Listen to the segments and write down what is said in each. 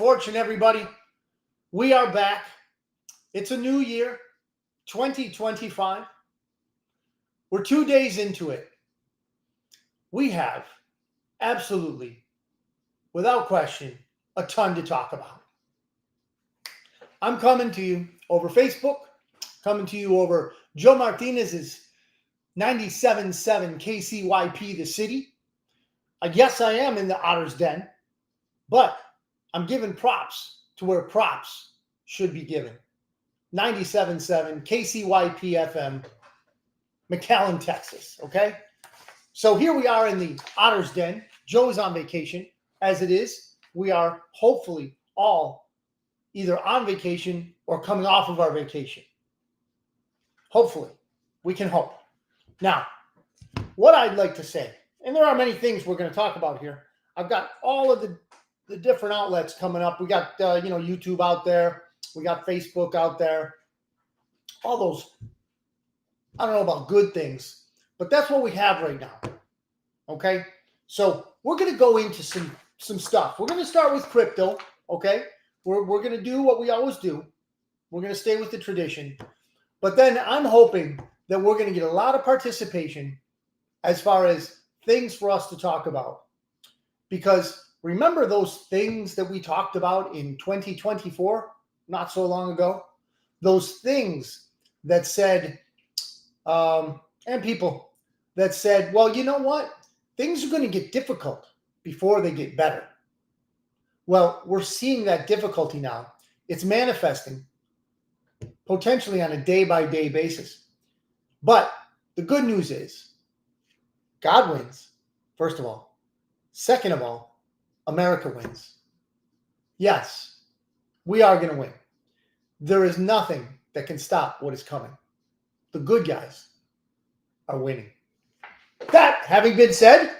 fortune, everybody. We are back. It's a new year, 2025. We're 2 days into it. We have absolutely, without question, a ton to talk about. I'm coming to you over Facebook, coming to you over Joe Martinez's 97.7 KCYP, the city. Yes, I am in the Otter's Den, but I'm giving props to where props should be given. 97.7 KCYP FM, McAllen, Texas. Okay? So here we are in the Otter's Den. Joe is on vacation. As it is, we are hopefully all either on vacation or coming off of our vacation. Hopefully. We can hope. Now, what I'd like to say, and there are many things we're going to talk about here. I've got all of the different outlets coming up. We got, YouTube out there. We got Facebook out there. All those, I don't know about good things, but that's what we have right now. Okay? So we're going to go into some stuff. We're going to start with crypto. Okay? We're going to do what we always do. We're going to stay with the tradition. But then I'm hoping that we're going to get a lot of participation as far as things for us to talk about. Because remember those things that we talked about in 2024, not so long ago? Those things that said, and people that said, well, you know what? Things are going to get difficult before they get better. Well, we're seeing that difficulty now. It's manifesting potentially on a day-by-day basis. But the good news is God wins, first of all. Second of all, America wins. Yes, we are going to win. There is nothing that can stop what is coming. The good guys are winning. That having been said,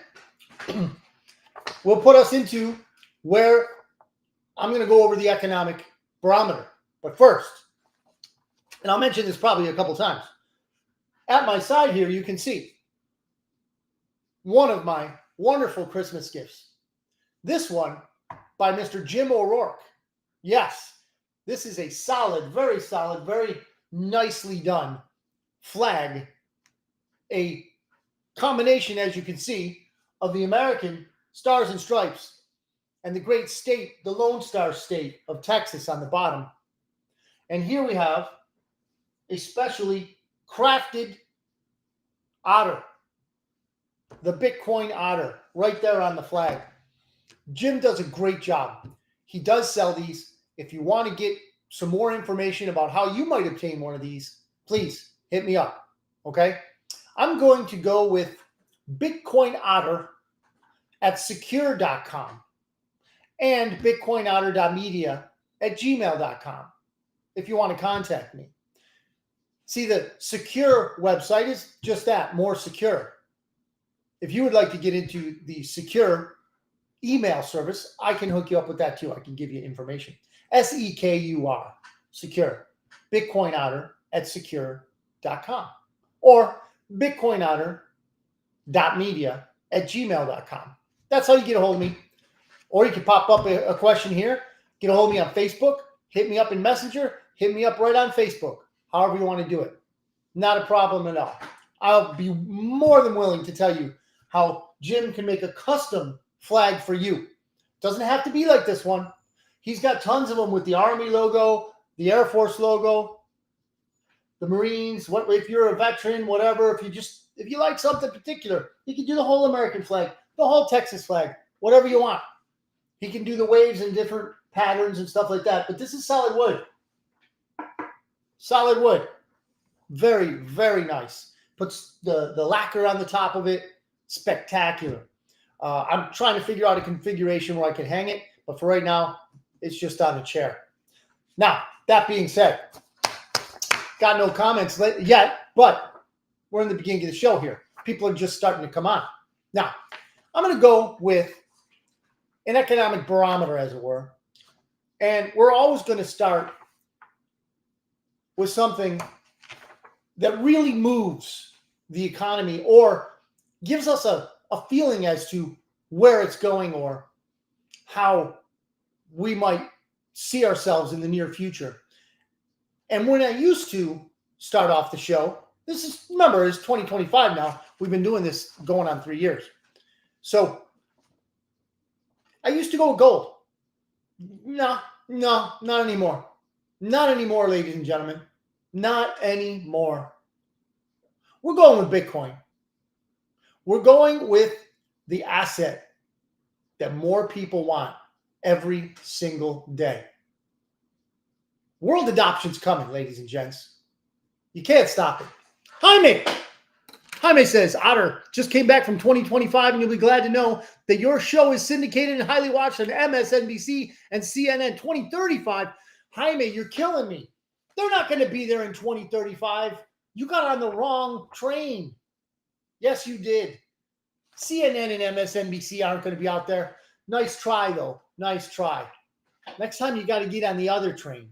will put us into where I'm going to go over the economic barometer. But first, and I'll mention this probably a couple times, at my side here you can see one of my wonderful Christmas gifts. This one by Mr. Jim O'Rourke. Yes, this is a solid, very nicely done flag. A combination, as you can see, of the American Stars and Stripes and the great state, the Lone Star State of Texas on the bottom. And here we have a specially crafted otter. The Bitcoin otter right there on the flag. Jim does a great job. He does sell these. If you want to get some more information about how you might obtain one of these, please hit me up. Okay? I'm going to go with Bitcoin Otter at secure.com and bitcoinotter.media@gmail.com if you want to contact me. See, the secure website is just that, more secure. If you would like to get into the secure email service, I can hook you up with that too. I can give you information. SEKUR, secure. Bitcoin Otter at secure.com or bitcoinotter.media@gmail.com. That's how you get a hold of me. Or you can pop up a question here, get a hold of me on Facebook, hit me up in Messenger, hit me up right on Facebook, however you want to do it. Not a problem at all. I'll be more than willing to tell you how Jim can make a custom flag for you. Doesn't have to be like this one. He's got tons of them with the Army logo, the Air Force logo, the Marines. What if you're a veteran, whatever, if you like something particular, he can do the whole American flag, the whole Texas flag, whatever you want. He can do the waves in different patterns and stuff like that. But this is solid wood. Solid wood. Very, very nice. Puts the lacquer on the top of it. Spectacular. I'm trying to figure out a configuration where I can hang it, but for right now, it's just on the chair. Now, that being said, got no comments yet, but we're in the beginning of the show here. People are just starting to come on. Now, I'm going to go with an economic barometer, as it were, and we're always going to start with something that really moves the economy or gives us a feeling as to where it's going or how we might see ourselves in the near future. And when I used to start off the show, remember, it's 2025 now. We've been doing this going on 3 years. So I used to go with gold. No, not anymore. Not anymore, ladies and gentlemen. Not anymore. We're going with Bitcoin. We're going with the asset that more people want every single day. World adoption's coming, ladies and gents. You can't stop it. Jaime says, Otter just came back from 2025, and you'll be glad to know that your show is syndicated and highly watched on MSNBC and CNN 2035. Jaime, you're killing me. They're not going to be there in 2035. You got on the wrong train. Yes, you did. CNN and MSNBC aren't going to be out there. Nice try, though. Nice try. Next time, you got to get on the other train.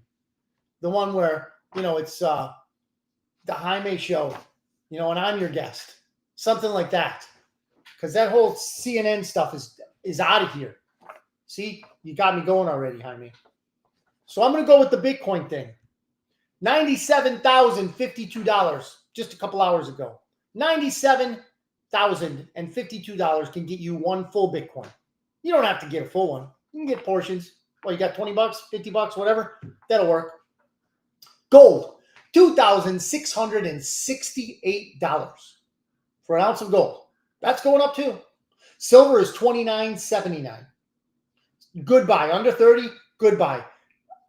The one where, it's the Jaime show, and I'm your guest. Something like that. Because that whole CNN stuff is out of here. See, you got me going already, Jaime. So I'm going to go with the Bitcoin thing. $97,052 just a couple hours ago. $97,052 can get you one full Bitcoin. You don't have to get a full one. You can get portions. Well, you got $20, $50, whatever. That'll work. Gold, $2,668 for an ounce of gold. That's going up too. Silver is $29.79. Goodbye. Under 30, goodbye.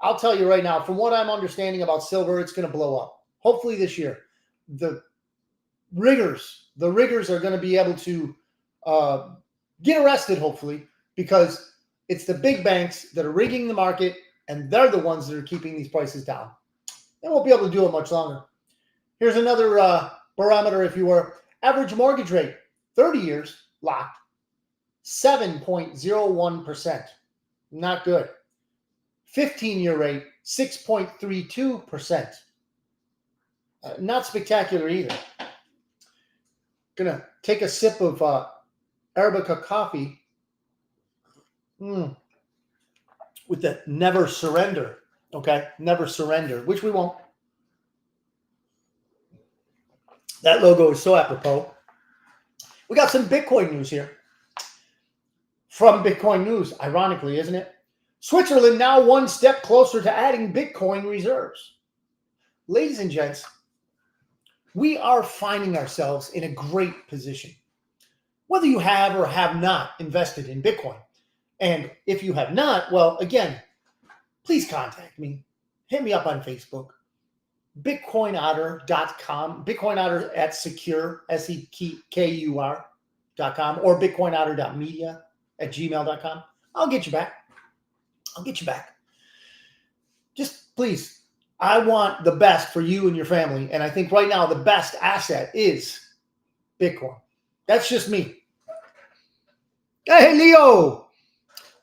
I'll tell you right now, from what I'm understanding about silver, it's going to blow up. Hopefully this year. The riggers are going to be able to get arrested, hopefully, because it's the big banks that are rigging the market, and they're the ones that are keeping these prices down. They won't be able to do it much longer. Here's another barometer, if you were. Average mortgage rate, 30 years, locked, 7.01%. Not good. 15-year rate, 6.32%. Not spectacular either. Gonna take a sip of Arabica coffee with the never surrender. Okay, never surrender, which we won't. That logo is so apropos. We got some Bitcoin news here. From Bitcoin News, ironically, isn't it? Switzerland now one step closer to adding Bitcoin reserves. Ladies and gents, we are finding ourselves in a great position. Whether you have or have not invested in Bitcoin. And if you have not, well, again, please contact me. Hit me up on Facebook. BitcoinOtter.com. BitcoinOtter at secure, SEKUR.com, or BitcoinOtter.media@gmail.com. I'll get you back. Just please, I want the best for you and your family. And I think right now the best asset is Bitcoin. That's just me. Hey, Leo.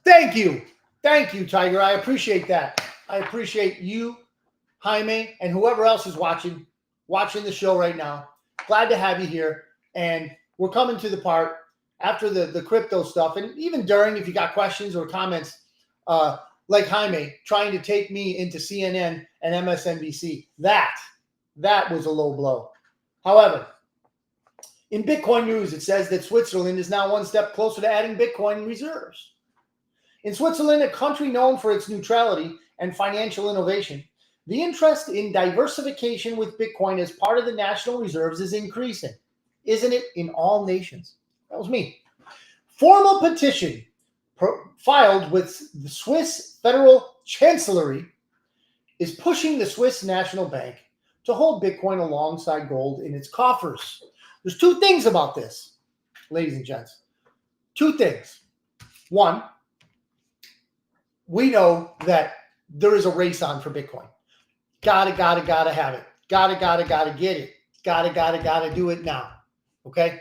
Thank you, Tiger. I appreciate that. I appreciate you, Jaime, and whoever else is watching the show right now. Glad to have you here. And we're coming to the part after the crypto stuff, and even during, if you got questions or comments, like Jaime trying to take me into CNN and MSNBC. That was a low blow. However, in Bitcoin News, it says that Switzerland is now one step closer to adding Bitcoin reserves. In Switzerland, a country known for its neutrality and financial innovation, the interest in diversification with Bitcoin as part of the national reserves is increasing. Isn't it in all nations? That was me. Formal petition filed with the Swiss Federal Chancellery is pushing the Swiss National Bank to hold Bitcoin alongside gold in its coffers. There's two things about this, ladies and gents. Two things. One, we know that there is a race on for Bitcoin. Gotta have it. Gotta get it. Gotta do it now. Okay?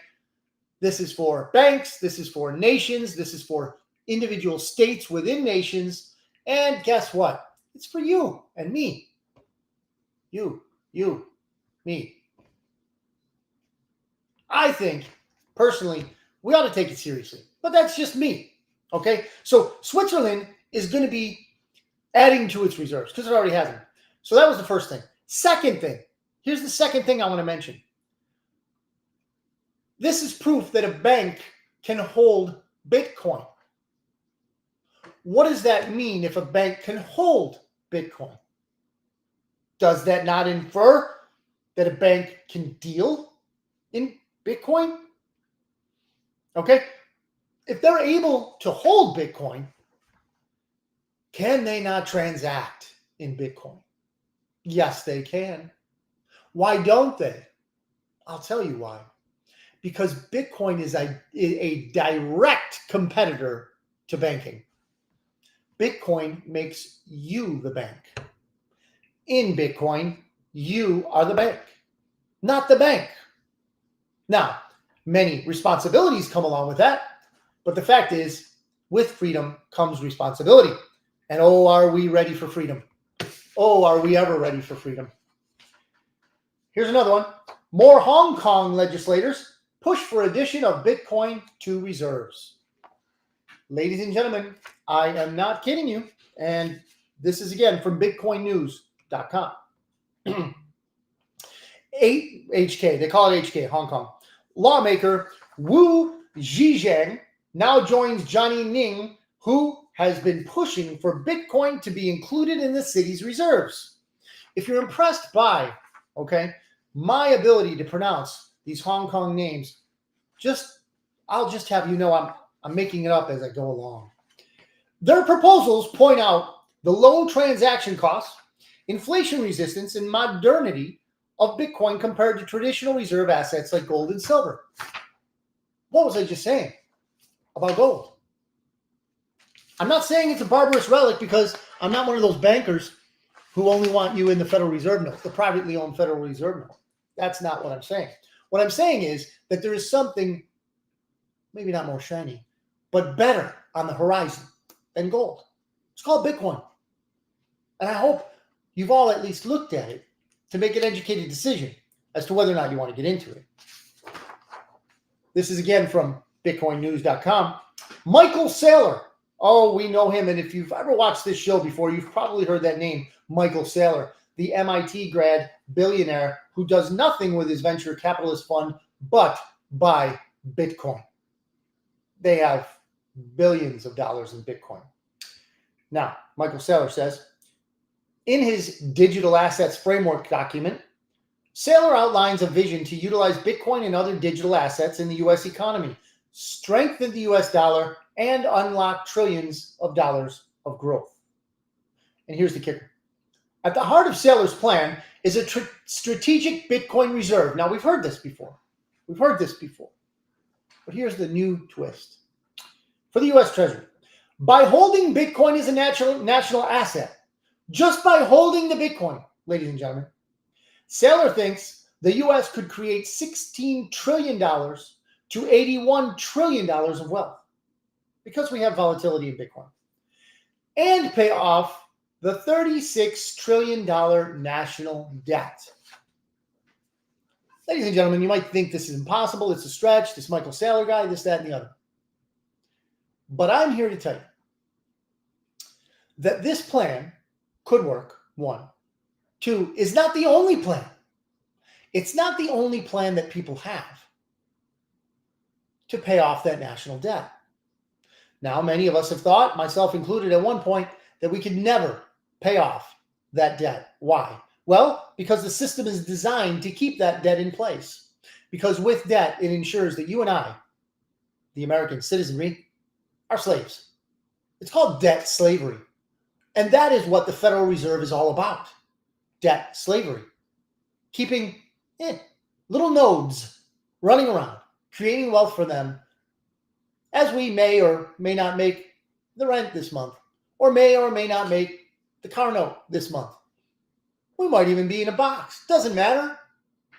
This is for banks. This is for nations. This is for individual states within nations. And guess what? It's for you and me. You, me. I think, personally, we ought to take it seriously. But that's just me. Okay? So Switzerland is going to be adding to its reserves because it already has them. So that was the first thing. Second thing, here's the second thing I want to mention. This is proof that a bank can hold Bitcoin. What does that mean if a bank can hold Bitcoin? Does that not infer that a bank can deal in Bitcoin? Okay. If they're able to hold Bitcoin, can they not transact in Bitcoin? Yes, they can. Why don't they? I'll tell you why. Because Bitcoin is a direct competitor to banking. Bitcoin makes you the bank. In Bitcoin, you are the bank, not the bank. Now, many responsibilities come along with that, but the fact is, with freedom comes responsibility. And oh, are we ready for freedom? Oh, are we ever ready for freedom? Here's another one. More Hong Kong legislators push for addition of Bitcoin to reserves. Ladies and gentlemen, I am not kidding you. And this is again from bitcoinnews.com. HK, they call it HK, Hong Kong. Lawmaker Wu Zhijiang now joins Johnny Ning, who has been pushing for Bitcoin to be included in the city's reserves. If you're impressed by, my ability to pronounce these Hong Kong names, I'll just have you know I'm making it up as I go along. Their proposals point out the low transaction costs, inflation resistance, and modernity of Bitcoin compared to traditional reserve assets like gold and silver. What was I just saying about gold? I'm not saying it's a barbarous relic because I'm not one of those bankers who only want you in the Federal Reserve note, the privately owned Federal Reserve note. That's not what I'm saying. What I'm saying is that there is something, maybe not more shiny, but better on the horizon than gold. It's called Bitcoin. And I hope you've all at least looked at it to make an educated decision as to whether or not you want to get into it. This is again from bitcoinnews.com. Michael Saylor. Oh, we know him. And if you've ever watched this show before, you've probably heard that name, Michael Saylor, the MIT grad billionaire who does nothing with his venture capitalist fund but buy Bitcoin. They have billions of dollars in Bitcoin. Now, Michael Saylor says, in his digital assets framework document, Saylor outlines a vision to utilize Bitcoin and other digital assets in the U.S. economy, strengthen the U.S. dollar, and unlock trillions of dollars of growth. And here's the kicker. At the heart of Saylor's plan is a strategic Bitcoin reserve. Now, we've heard this before. But here's the new twist. For the U.S. Treasury, by holding Bitcoin as a national asset, just by holding the Bitcoin, ladies and gentlemen, Saylor thinks the U.S. could create $16 trillion to $81 trillion of wealth because we have volatility in Bitcoin and pay off the $36 trillion national debt. Ladies and gentlemen, you might think this is impossible. It's a stretch. This Michael Saylor guy, this, that, and the other. But I'm here to tell you that this plan could work, one. Two, is not the only plan. It's not the only plan that people have to pay off that national debt. Now, many of us have thought, myself included at one point, that we could never pay off that debt. Why? Well, because the system is designed to keep that debt in place. Because with debt, it ensures that you and I, the American citizenry, are slaves. It's called debt slavery. And that is what the Federal Reserve is all about. Debt slavery. Keeping little nodes running around, creating wealth for them as we may or may not make the rent this month, or may not make the car note this month. We might even be in a box. Doesn't matter.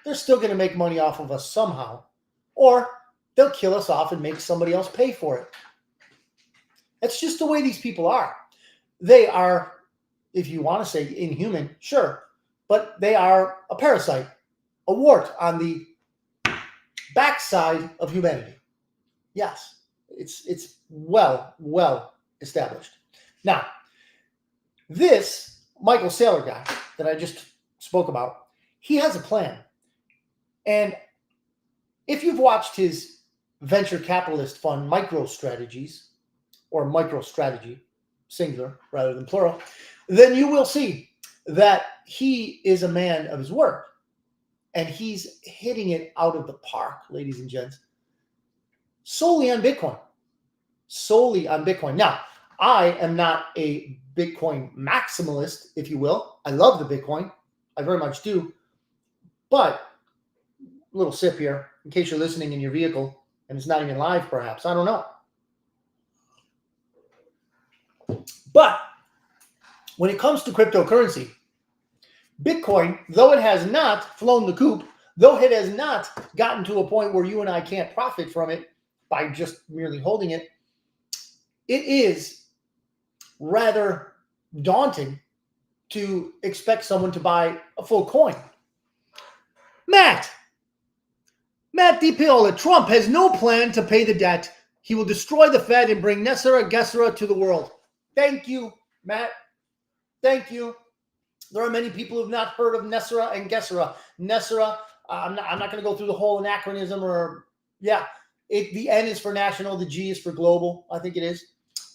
They're still going to make money off of us somehow, or they'll kill us off and make somebody else pay for it. That's just the way these people are. They are, if you want to say inhuman, sure, but they are a parasite, a wart on the backside of humanity. Yes, it's well established. Now, this Michael Saylor guy that I just spoke about, he has a plan. And if you've watched his venture capitalist fund, MicroStrategies, or MicroStrategy, singular rather than plural, then you will see that he is a man of his word. And he's hitting it out of the park, ladies and gents, solely on Bitcoin. Solely on Bitcoin. Now, I am not a Bitcoin maximalist, if you will. I love the Bitcoin. I very much do. But a little sip here, in case you're listening in your vehicle and it's not even live, perhaps. I don't know. But when it comes to cryptocurrency, Bitcoin, though it has not flown the coop, though it has not gotten to a point where you and I can't profit from it by just merely holding it, it is rather daunting to expect someone to buy a full coin. Matt DiPiola, Trump has no plan to pay the debt. He will destroy the Fed and bring Nessera Gessera to the world. Thank you, Matt. Thank you. There are many people who have not heard of Nessera and Gessera. Nessera, I'm not going to go through the whole anachronism the N is for national, the G is for global, I think it is.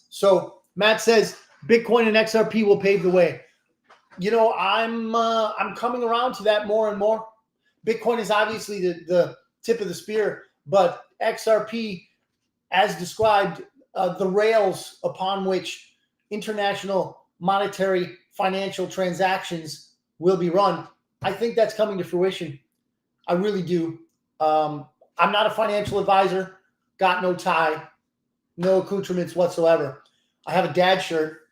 So Matt says Bitcoin and XRP will pave the way. You know, I'm coming around to that more and more. Bitcoin is obviously the tip of the spear, but XRP, as described, the rails upon which international monetary financial transactions will be run, I think that's coming to fruition. I really do. I'm not a financial advisor, got no tie, no accoutrements whatsoever. I have a dad shirt,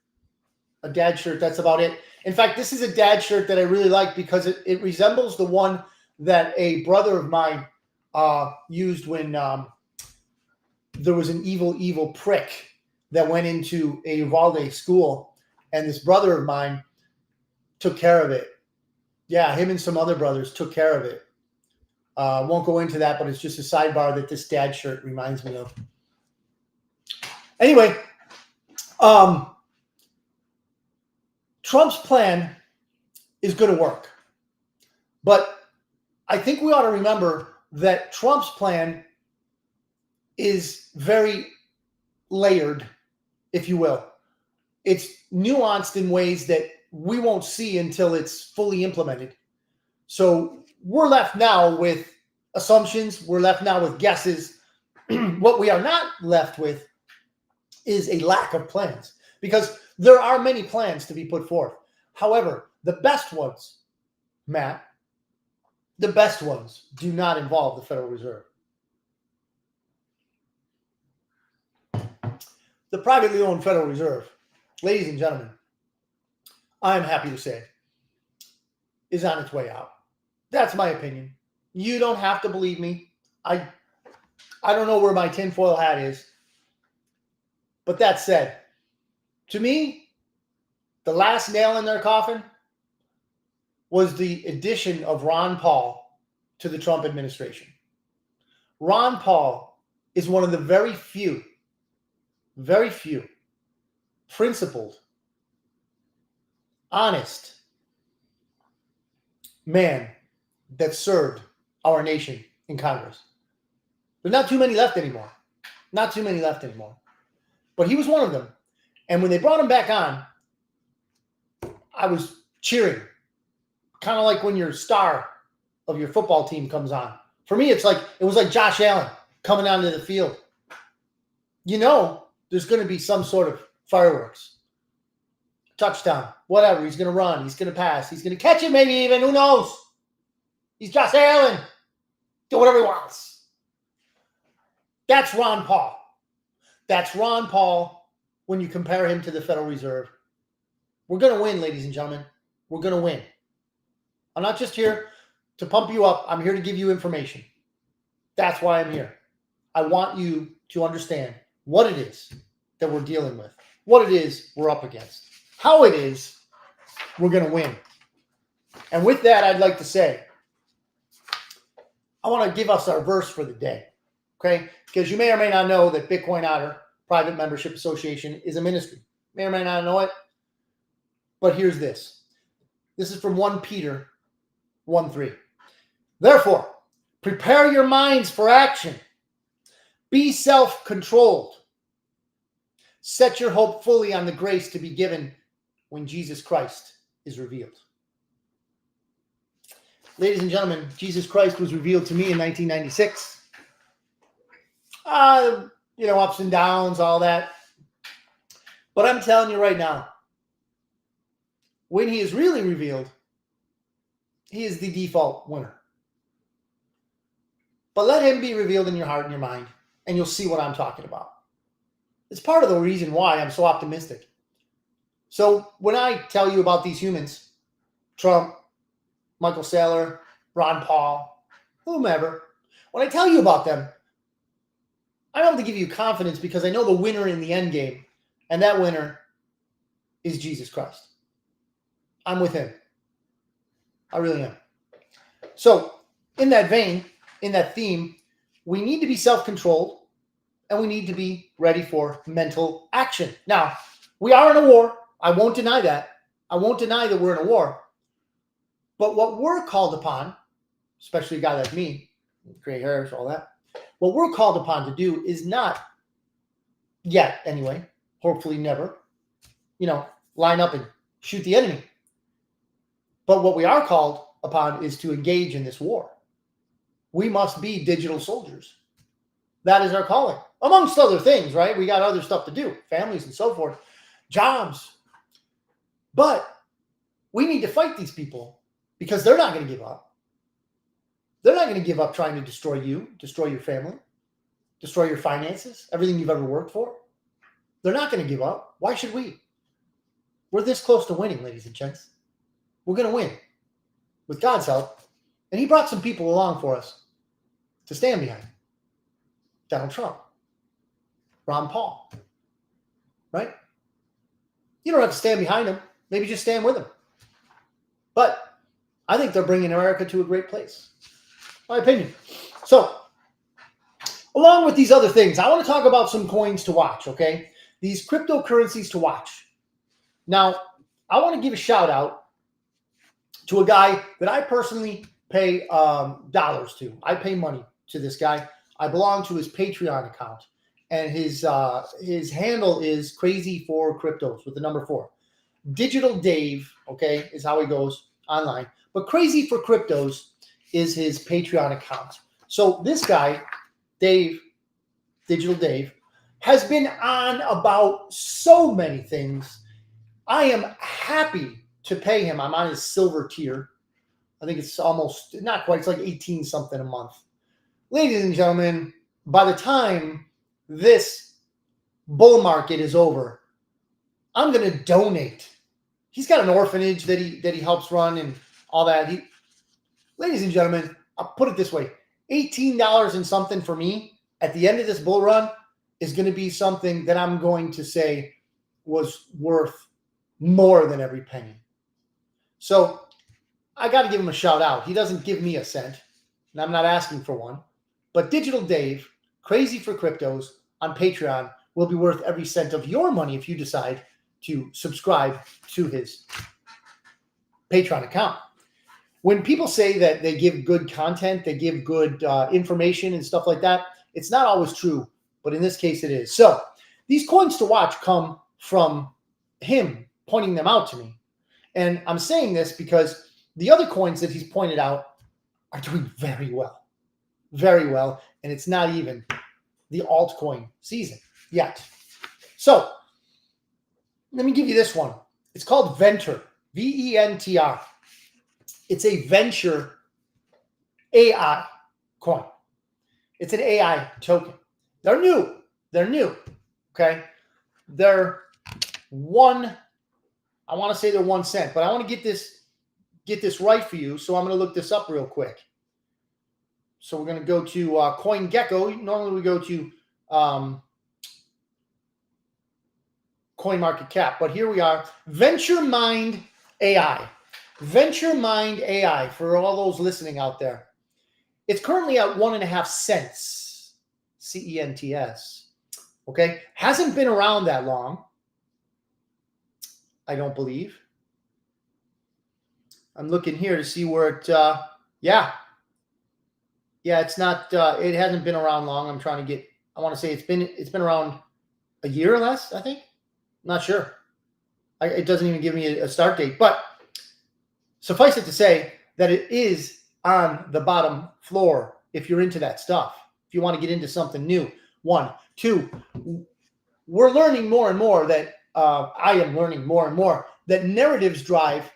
that's about it. In fact, this is a dad shirt that I really like because it resembles the one that a brother of mine used when there was an evil prick that went into a Uvalde school, and this brother of mine took care of it. Yeah, him and some other brothers took care of it. Won't go into that, but it's just a sidebar that this dad shirt reminds me of. Anyway, Trump's plan is going to work. But I think we ought to remember that Trump's plan is very layered, if you will. It's nuanced in ways that we won't see until it's fully implemented. So we're left now with assumptions. We're left now with guesses. What we are not left with is a lack of plans, because there are many plans to be put forth. However, the best ones, Matt, the best ones do not involve the Federal Reserve. The privately owned Federal Reserve, ladies and gentlemen, I'm happy to say, is on its way out. That's my opinion. You don't have to believe me. I don't know where my tinfoil hat is. But that said, to me, the last nail in their coffin was the addition of Ron Paul to the Trump administration. Ron Paul is one of the very few principled, honest man that served our nation in Congress. There's not too many left anymore. But he was one of them. And when they brought him back on, I was cheering. Kind of like when your star of your football team comes on. For me, it was like Josh Allen coming onto the field. You know, there's going to be some sort of fireworks. Touchdown, whatever. He's going to run. He's going to pass. He's going to catch it maybe even. Who knows? He's Josh Allen. Do whatever he wants. That's Ron Paul. That's Ron Paul when you compare him to the Federal Reserve. We're going to win, ladies and gentlemen. We're going to win. I'm not just here to pump you up. I'm here to give you information. That's why I'm here. I want you to understand what it is that we're dealing with, what it is we're up against, how it is we're going to win. And with that, I'd like to say, I want to give us our verse for the day, okay? Because you may or may not know that Bitcoin Otter Private Membership Association is a ministry. May or may not know it. But here's this. This is from 1 Peter 1:3. Therefore, prepare your minds for action. Be self-controlled. Set your hope fully on the grace to be given when Jesus Christ is revealed. Ladies and gentlemen, Jesus Christ was revealed to me in 1996. Ups and downs, all that. But I'm telling you right now, when he is really revealed, he is the default winner. But let him be revealed in your heart and your mind, and you'll see what I'm talking about. It's part of the reason why I'm so optimistic. So when I tell you about these humans, Trump, Michael Saylor, Ron Paul, whomever, when I tell you about them, I don't have to give you confidence because I know the winner in the end game, and that winner is Jesus Christ. I'm with him. I really am. So in that vein, in that theme, we need to be self-controlled and we need to be ready for mental action. Now, we are in a war. I won't deny that. I won't deny that we're in a war. But what we're called upon, especially a guy like me, gray hairs, all that, what we're called upon to do is not yet, anyway, hopefully never, line up and shoot the enemy. But what we are called upon is to engage in this war. We must be digital soldiers. That is our calling, amongst other things, right? We got other stuff to do, families and so forth, jobs. But we need to fight these people because they're not going to give up. They're not going to give up trying to destroy you, destroy your family, destroy your finances, everything you've ever worked for. They're not going to give up. Why should we? We're this close to winning, ladies and gents. We're going to win with God's help. And he brought some people along for us to stand behind. Donald Trump, Ron Paul, right? You don't have to stand behind him. Maybe just stand with him. But I think they're bringing America to a great place. My opinion. So, along with these other things, I want to talk about some coins to watch, okay? These cryptocurrencies to watch. Now, I want to give a shout out to a guy that I personally pay dollars to. I pay money to this guy. I belong to his Patreon account, and his handle is Crazy for Cryptos with the number 4. Digital Dave, okay, is how he goes online. But Crazy for Cryptos is his Patreon account. So this guy, Dave, Digital Dave, has been on about so many things. I am happy to pay him. I'm on his silver tier. I think it's almost, not quite, it's like 18 something a month. Ladies and gentlemen, by the time this bull market is over, I'm going to donate. He's got an orphanage that he helps run and all that. Ladies and gentlemen, I'll put it this way. $18 and something for me at the end of this bull run is going to be something that I'm going to say was worth more than every penny. So I got to give him a shout out. He doesn't give me a cent, and I'm not asking for one. But Digital Dave, Crazy for Cryptos on Patreon, will be worth every cent of your money if you decide to subscribe to his Patreon account. When people say that they give good content, they give good information and stuff like that, it's not always true, but in this case it is. So these coins to watch come from him pointing them out to me. And I'm saying this because the other coins that he's pointed out are doing very well. Very well. And it's not even the altcoin season yet. So let me give you this one. It's called Ventr, V-E-N-T-R. It's a venture AI coin. It's an AI token. They're new. Okay. They're I want to say they're 1 cent, but I want to get this right for you. So I'm going to look this up real quick. So we're going to go to CoinGecko. Normally we go to CoinMarketCap, but here we are. VentureMind AI. VentureMind AI, for all those listening out there. It's currently at 1.5 cents. CENTS. Okay. Hasn't been around that long. I don't believe. I'm looking here to see where it, yeah, it's not, it hasn't been around long. I'm trying to get, I want to say it's been around a year or less, I think. Not sure. It doesn't even give me a start date, but suffice it to say that it is on the bottom floor if you're into that stuff. If you want to get into something new. 1, 2, we're learning more and more that I am learning more and more that narratives drive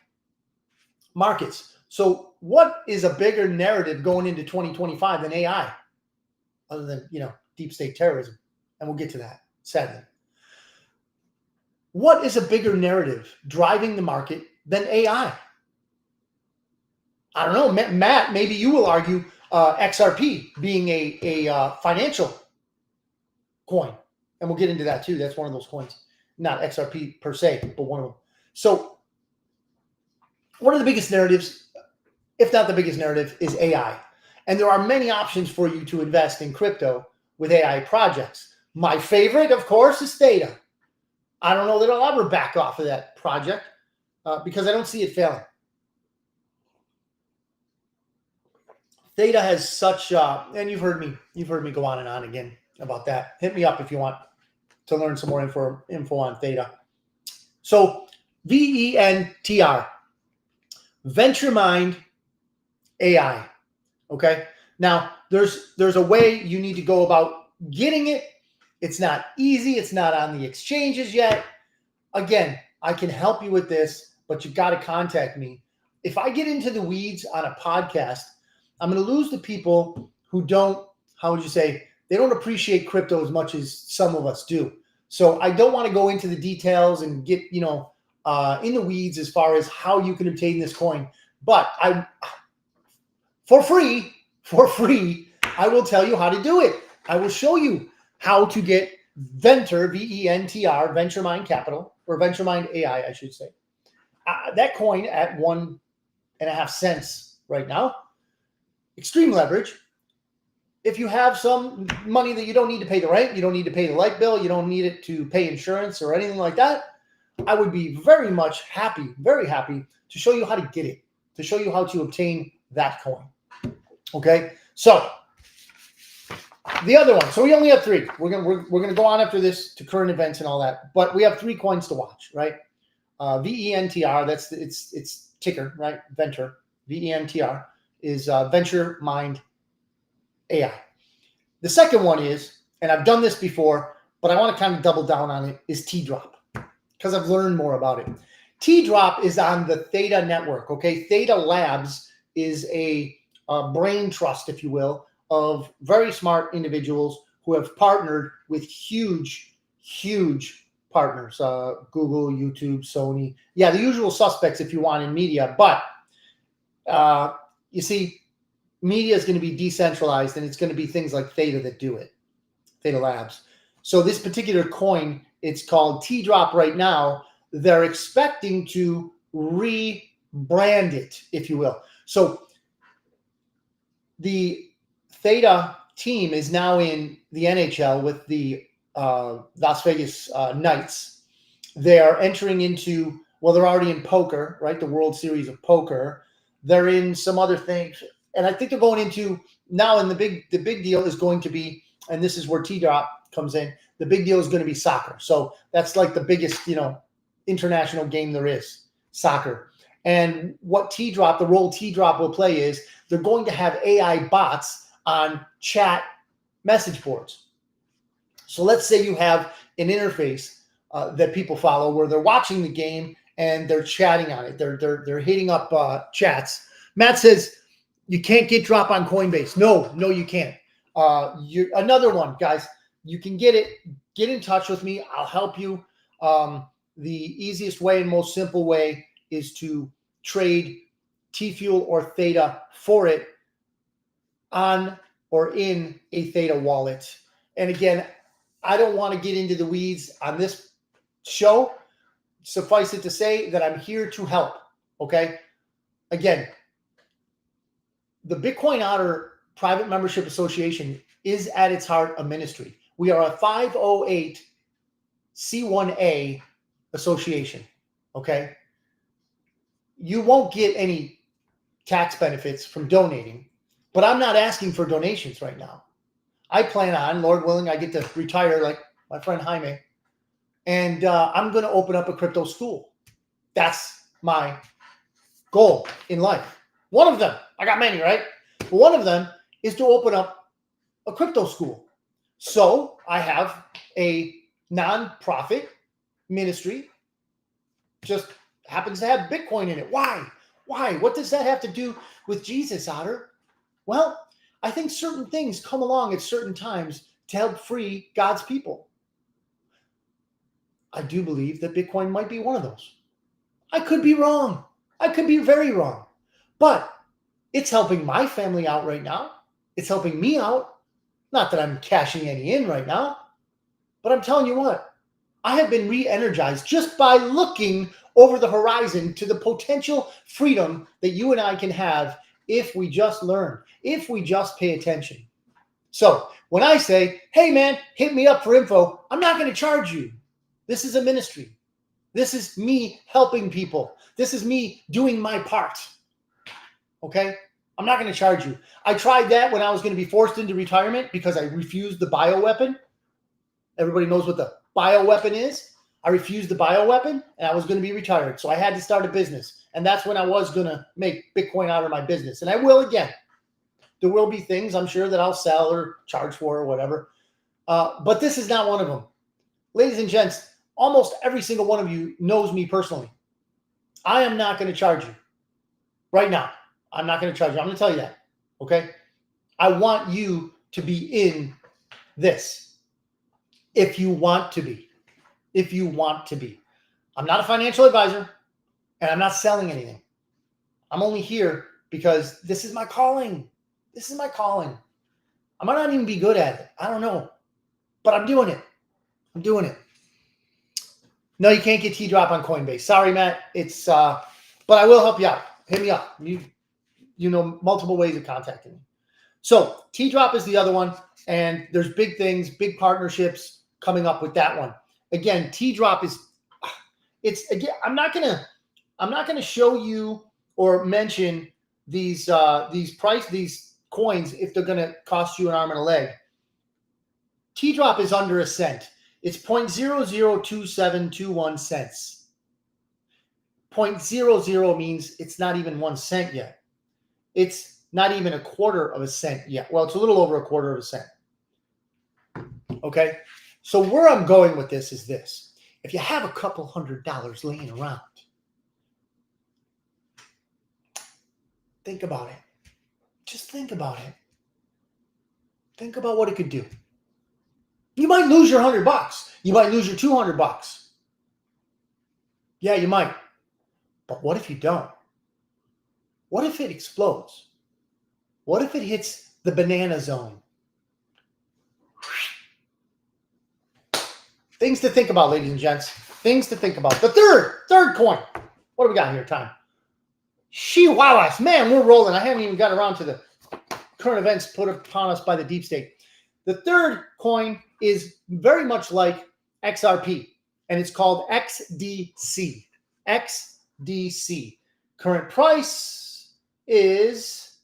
markets. So what is a bigger narrative going into 2025 than AI, other than, deep state terrorism? And we'll get to that, sadly. What is a bigger narrative driving the market than AI? I don't know, Matt, maybe you will argue XRP being a financial coin. And we'll get into that too. That's one of those coins. Not XRP per se, but one of them. So one of the biggest narratives, if not the biggest narrative, is AI. And there are many options for you to invest in crypto with AI projects. My favorite, of course, is Theta. I don't know that I'll ever back off of that project because I don't see it failing. Theta has such, and you've heard me go on and on again about that. Hit me up if you want to learn some more info on Theta. So VENTR, Venture Mind AI. Okay. Now there's a way you need to go about getting it. It's not easy. It's not on the exchanges yet. Again, I can help you with this, but you've got to contact me. If I get into the weeds on a podcast, I'm going to lose the people who don't, how would you say, they don't appreciate crypto as much as some of us do. So I don't want to go into the details and get, in the weeds as far as how you can obtain this coin. But for free, I will tell you how to do it. I will show you how to get Venture, VENTR, Venture Mind Capital, or Venture Mind AI, I should say. That coin at 1.5 cents right now. Extreme leverage. If you have some money that you don't need to pay the rent, you don't need to pay the light bill, you don't need it to pay insurance or anything like that, I would be very happy to show you how to get it, to show you how to obtain that coin. Okay, so the other one. So we only have 3. We're gonna go on after this to current events and all that, but we have 3 coins to watch, right? VENTR. That's its ticker, right? Venture. VENTR is Venture Mind AI. The second one is, and I've done this before, but I want to kind of double down on it, is T-Drop because I've learned more about it. T-Drop is on the Theta network. Okay, Theta Labs is a brain trust, if you will, of very smart individuals who have partnered with huge partners, Google, YouTube, Sony. Yeah, the usual suspects if you want in media. But you see, media is going to be decentralized, and it's going to be things like Theta that do it, Theta Labs. So this particular coin, it's called T-Drop right now. They're expecting to rebrand it, if you will. So the Theta team is now in the NHL with the Las Vegas Knights. They are entering into, well, they're already in poker, right? The World Series of Poker. They're in some other things. And I think they're going into now, and the big deal is going to be, and this is where T-Drop comes in, the big deal is going to be soccer. So that's like the biggest, international game there is, soccer. And what T-Drop, the role T-Drop will play is they're going to have AI bots on chat message boards. So let's say you have an interface that people follow where they're watching the game and they're chatting on it. They're hitting up chats. Matt says, you can't get drop on Coinbase. No, you can't. Another one, guys, you can get it. Get in touch with me. I'll help you. The easiest way and most simple way is to trade T-Fuel or Theta for it on or in a Theta wallet. And again, I don't want to get into the weeds on this show. Suffice it to say that I'm here to help. Okay. Again, the Bitcoin Otter Private Membership Association is at its heart a ministry. We are a 508c1a association. Okay. You won't get any tax benefits from donating, but I'm not asking for donations right now. I plan on, Lord willing, I get to retire like my friend Jaime, and I'm going to open up a crypto school. That's my goal in life. One of them, I got many, right? But one of them is to open up a crypto school. So I have a nonprofit ministry, just happens to have Bitcoin in it. Why? Why? What does that have to do with Jesus, Otter? Well, I think certain things come along at certain times to help free God's people. I do believe that Bitcoin might be one of those. I could be wrong. I could be very wrong. But it's helping my family out right now. It's helping me out. Not that I'm cashing any in right now, but I'm telling you what, I have been re-energized just by looking over the horizon to the potential freedom that you and I can have if we just learn, if we just pay attention. So when I say, hey man, hit me up for info, I'm not going to charge you. This is a ministry. This is me helping people. This is me doing my part. Okay? I'm not going to charge you. I tried that when I was going to be forced into retirement because I refused the bioweapon. Everybody knows what the bioweapon is. I refused the bioweapon and I was going to be retired. So I had to start a business. And that's when I was going to make Bitcoin out of my business. And I will again. There will be things I'm sure that I'll sell or charge for or whatever. But this is not one of them. Ladies and gents, almost every single one of you knows me personally. I am not going to charge you right now. I'm not going to charge you. I'm going to tell you that. Okay? I want you to be in this. If you want to be. If you want to be. I'm not a financial advisor and I'm not selling anything. I'm only here because this is my calling. This is my calling. I might not even be good at it. I don't know. But I'm doing it. I'm doing it. No, you can't get T-Drop on Coinbase. Sorry, Matt. It's but I will help you out. Hit me up. You know multiple ways of contacting me. So T-Drop is the other one, and there's big things, big partnerships coming up with that one. Again, T-Drop is I'm not gonna show you or mention these coins if they're gonna cost you an arm and a leg. T-Drop is under a cent. It's 0.002721 cents. 0.00 means it's not even 1 cent yet. It's not even a quarter of a cent yet. Well, it's a little over a quarter of a cent. Okay? So where I'm going with this is this. If you have a couple $100 laying around, think about it. Just think about it. Think about what it could do. You might lose your $100. You might lose your $200. Yeah, you might. But what if you don't? What if it explodes? What if it hits the banana zone? Things to think about, ladies and gents. Things to think about. The third coin. What do we got here, time? Chihuahuas. Man, we're rolling. I haven't even got around to the current events put upon us by the deep state. The third coin is very much like XRP, and it's called XDC. XDC. Current price is,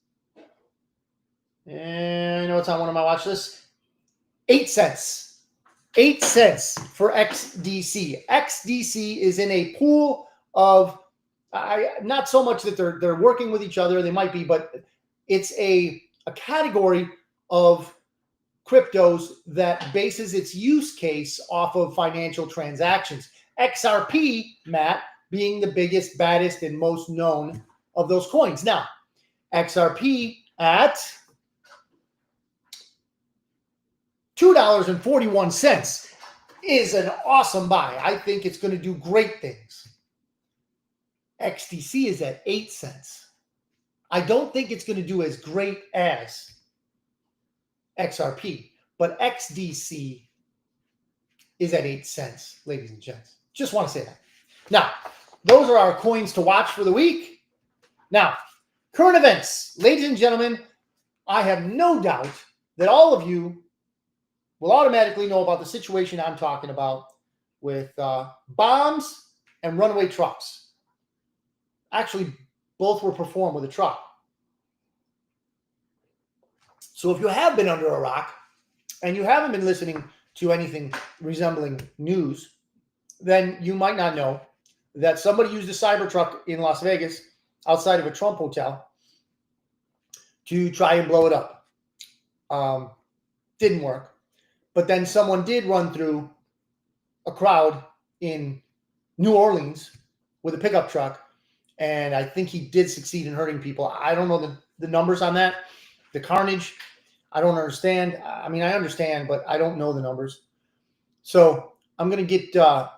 and I know it's on one of my watch lists, 8 cents. 8 cents for XDC. XDC is in a pool of, not so much that they're working with each other, they might be, but it's a category of cryptos that bases its use case off of financial transactions. XRP, Matt, being the biggest, baddest, and most known of those coins. Now, XRP at $2.41 is an awesome buy. I think it's going to do great things. XDC is at 8 cents. I don't think it's going to do as great as XRP, but XDC is at 8 cents, ladies and gents. Just want to say that. Now, those are our coins to watch for the week. Now, current events. Ladies and gentlemen, I have no doubt that all of you will automatically know about the situation I'm talking about with bombs and runaway trucks. Actually, both were performed with a truck. So if you have been under a rock and you haven't been listening to anything resembling news, then you might not know that somebody used a Cybertruck in Las Vegas outside of a Trump hotel to try and blow it up. Didn't work. But then someone did run through a crowd in New Orleans with a pickup truck, and I think he did succeed in hurting people. I don't know the numbers on that. The carnage, I don't understand. I mean, I understand, but I don't know the numbers. So I'm going to get a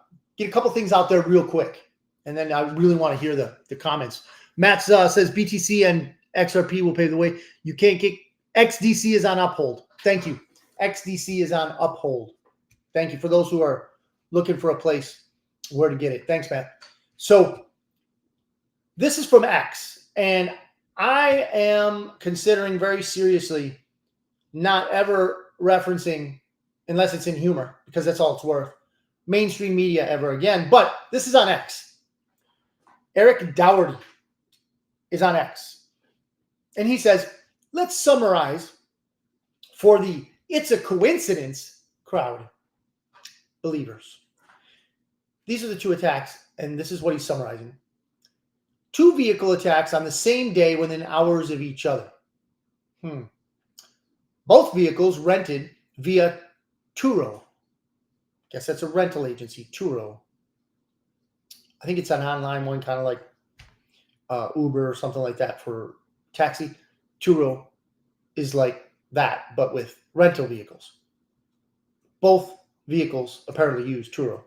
couple things out there real quick, and then I really want to hear the comments. Matt says BTC and XRP will pave the way. You can't get XDC is on uphold. Thank you. XDC is on uphold. Thank you for those who are looking for a place where to get it. Thanks, Matt. So this is from X, and I am considering very seriously not ever referencing, unless it's in humor, because that's all it's worth, mainstream media ever again. But this is on X. Eric Dougherty is on X. And he says, let's summarize for the "it's a coincidence" crowd believers. These are the two attacks, and this is what he's summarizing. 2 vehicle attacks on the same day within hours of each other. Both vehicles rented via Turo. Guess that's a rental agency, Turo. I think it's an online one, kind of like Uber or something like that for taxi. Turo is like that, but with rental vehicles. Both vehicles apparently use Turo.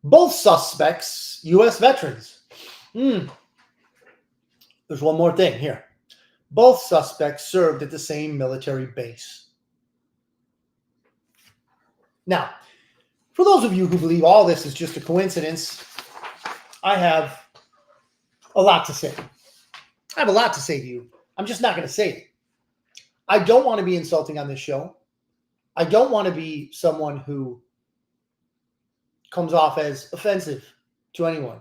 Both suspects, U.S. veterans. There's one more thing here. Both suspects served at the same military base. Now, for those of you who believe all this is just a coincidence, I have a lot to say. I have a lot to say to you. I'm just not going to say it. I don't want to be insulting on this show. I don't want to be someone who comes off as offensive to anyone.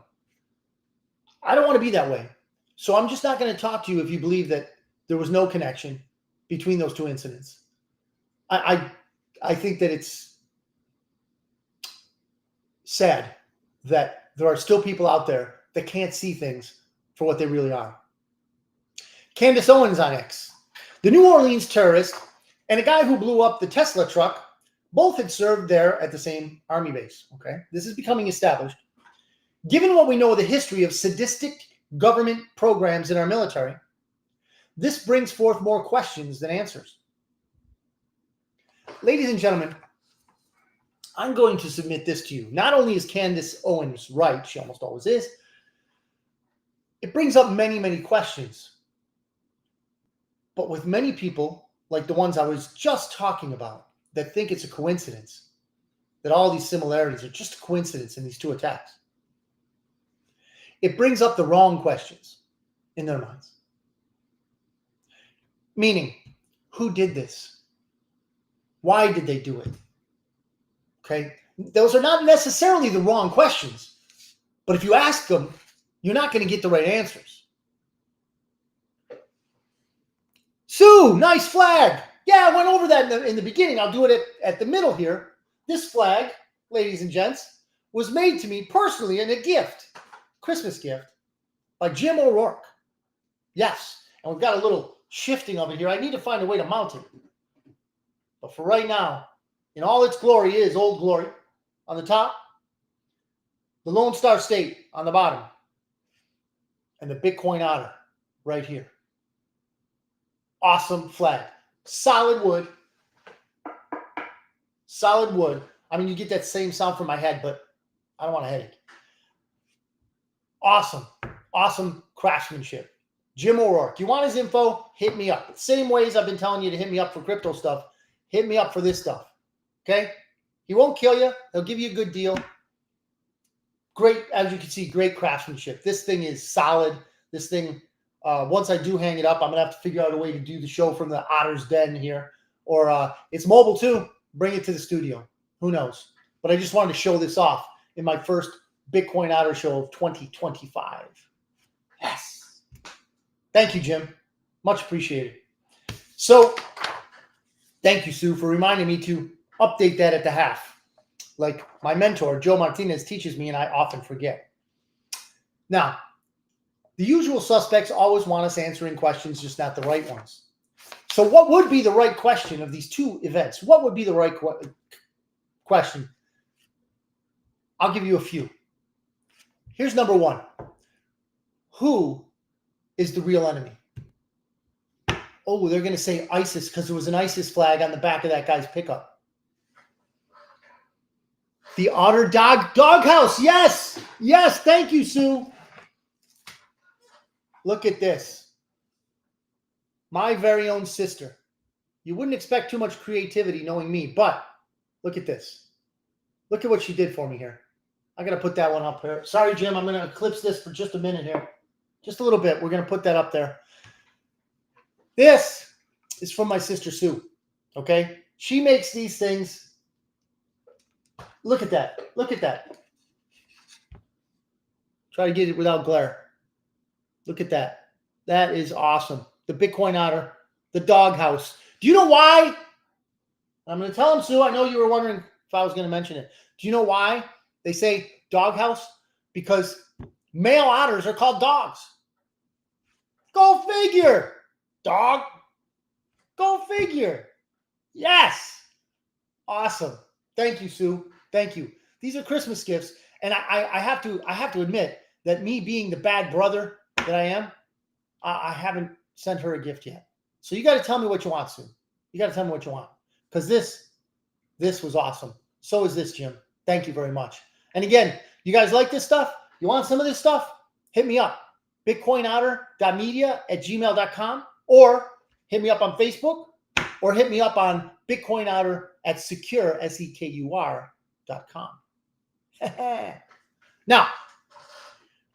I don't want to be that way. So I'm just not going to talk to you if you believe that there was no connection between those two incidents. I think that it's sad that there are still people out there that can't see things for what they really are. Candace Owens on X. The New Orleans terrorist and a guy who blew up the Tesla truck both had served there at the same army base. Okay, this is becoming established. Given what we know of the history of sadistic government programs in our military, this brings forth more questions than answers. Ladies and gentlemen, I'm going to submit this to you. Not only is Candace Owens right, she almost always is, it brings up many, many questions. But with many people, like the ones I was just talking about, that think it's a coincidence, that all these similarities are just a coincidence in these two attacks, it brings up the wrong questions in their minds. Meaning, who did this? Why did they do it? Okay, those are not necessarily the wrong questions, but if you ask them, you're not going to get the right answers. Sue, nice flag. Yeah, I went over that in the beginning. I'll do it at the middle here. This flag, ladies and gents, was made to me personally in a gift, Christmas gift, by Jim O'Rourke. Yes, and we've got a little shifting of it here. I need to find a way to mount it. But for right now, in all its glory is Old Glory on the top, the Lone Star State on the bottom, and the Bitcoin Otter right here. Awesome flag. Solid wood. Solid wood. I mean, you get that same sound from my head, but I don't want a headache. Awesome. Awesome craftsmanship. Jim O'Rourke. You want his info? Hit me up. Same ways I've been telling you to hit me up for crypto stuff. Hit me up for this stuff. Okay? He won't kill you. He'll give you a good deal. Great, as you can see, great craftsmanship. This thing is solid. This thing, once I do hang it up, I'm going to have to figure out a way to do the show from the Otter's Den here. Or it's mobile too. Bring it to the studio. Who knows? But I just wanted to show this off in my first Bitcoin Otter Show of 2025. Yes. Thank you, Jim. Much appreciated. So, thank you, Sue, for reminding me to update that at the half. Like my mentor, Joe Martinez, teaches me, and I often forget. Now, the usual suspects always want us answering questions, just not the right ones. So what would be the right question of these two events? What would be the right question? I'll give you a few. Here's number one. Who is the real enemy? Oh, they're going to say ISIS because there was an ISIS flag on the back of that guy's pickup. The Otter doghouse. Yes. Yes. Thank you, Sue. Look at this. My very own sister. You wouldn't expect too much creativity knowing me, but look at this. Look at what she did for me here. I got to put that one up here. Sorry, Jim. I'm going to eclipse this for just a minute here. Just a little bit. We're going to put that up there. This is from my sister, Sue. Okay? She makes these things. Look at that. Look at that. Try to get it without glare. Look at that. That is awesome. The Bitcoin Otter, the doghouse. Do you know why? I'm going to tell him, Sue. I know you were wondering if I was going to mention it. Do you know why they say doghouse? Because male otters are called dogs. Go figure. Dog. Go figure. Yes. Awesome. Thank you, Sue. Thank you. These are Christmas gifts. And I have to admit that me being the bad brother that I am, I haven't sent her a gift yet. So you got to tell me what you want, Sue. You got to tell me what you want. Because this was awesome. So is this, Jim. Thank you very much. And again, you guys like this stuff? You want some of this stuff? Hit me up. bitcoinotter.media@gmail.com, or hit me up on Facebook, or hit me up on bitcoinotter@secure, SEKUR.com. Now,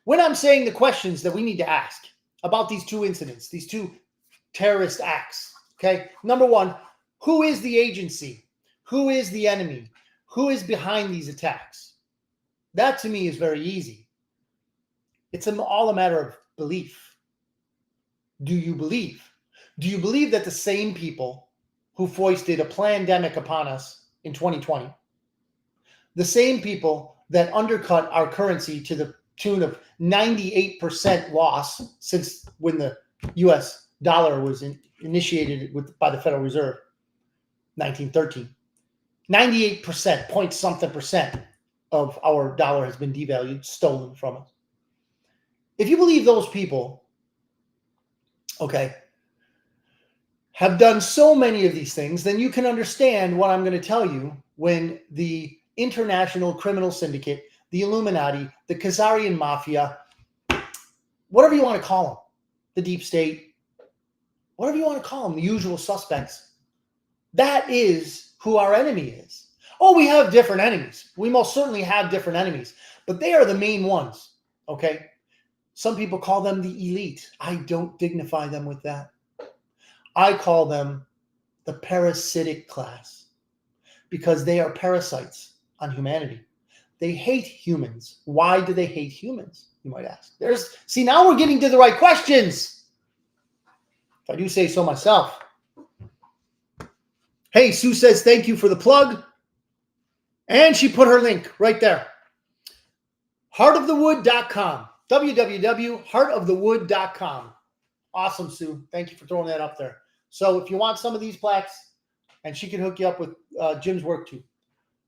when I'm saying the questions that we need to ask about these two incidents, these two terrorist acts, okay? Number one, who is the agency? Who is the enemy? Who is behind these attacks? That to me is very easy. It's all a matter of belief. Do you believe? Do you believe that the same people who foisted a pandemic upon us in 2020, the same people that undercut our currency to the tune of 98% loss since when the U.S. dollar was initiated by the Federal Reserve, 1913, 98%, point something percent of our dollar has been devalued, stolen from us. If you believe those people, okay, have done so many of these things, then you can understand what I'm going to tell you when the international criminal syndicate, the Illuminati, the Khazarian mafia, whatever you want to call them, the deep state, whatever you want to call them, the usual suspects, that is who our enemy is. Oh, we have different enemies. We most certainly have different enemies, but they are the main ones, okay? Some people call them the elite. I don't dignify them with that. I call them the parasitic class because they are parasites on humanity. They hate humans. Why do they hate humans, you might ask? See, now we're getting to the right questions. If I do say so myself. Hey, Sue says thank you for the plug. And she put her link right there. Heartofthewood.com. www.heartofthewood.com. Awesome, Sue. Thank you for throwing that up there. So if you want some of these plaques, and she can hook you up with Jim's work too.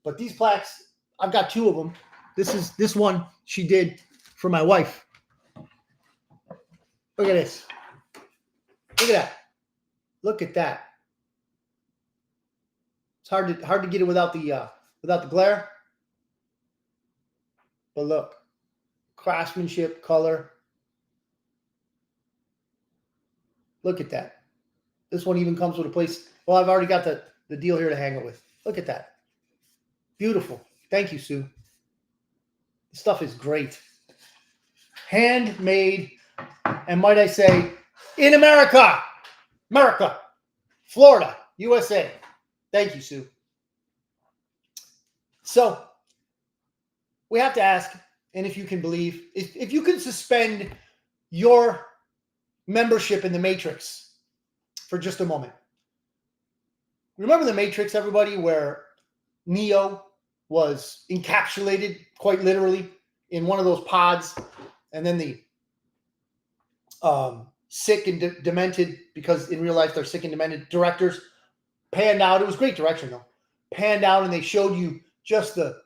But these plaques, I've got two of them. This one she did for my wife. Look at this. Look at that. Look at that. It's hard to get it without the glare. But look, craftsmanship, color. Look at that. This one even comes with a place. Well, I've already got the deal here to hang it with. Look at that. Beautiful. Thank you, Sue. This stuff is great. Handmade, and might I say, in America. America. Florida, USA. Thank you, Sue. So, we have to ask, and if you can believe, if you can suspend your membership in the Matrix for just a moment. Remember the Matrix, everybody, where Neo was encapsulated quite literally in one of those pods, and then the sick and demented, because in real life they're sick and demented directors, panned out. It was great direction though. Panned out, and they showed you just the